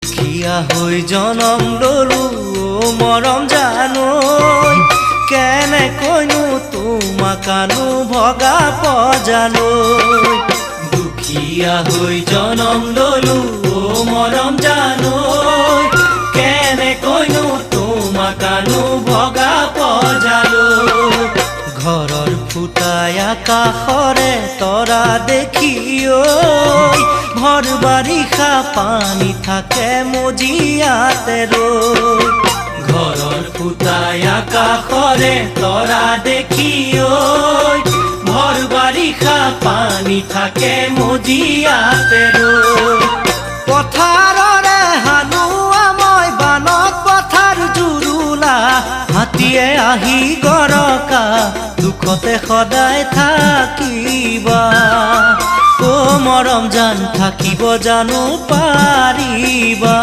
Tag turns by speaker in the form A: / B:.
A: দুখীয়া হৈ জনম ললো মৰম জানৈ কেনেকৈনো তোমাকানো ভগা পজানৈ দুখীয়া হৈ জনম ললো মৰম জানৈ কেনেকৈনো তোমাকানো ভগা পজানৈ ঘৰৰ ফুটাই আকাশৰে তৰা দেখি ভৰ বাৰিষা পানী থাকে মজিয়াতে ৰৈ ঘৰৰ ফুটাই আকাশৰে তৰা দেখি ভৰ বাৰিষা পানী থাকে মজিয়াতে ৰৈ পথাৰৰে হালোৱা মই বানত পথাৰ জুৰুলা হাতীয়ে আহি গৰকা দুখতে সদায় থাকিবা মৰম জান থাকিব জানো পাৰিবা।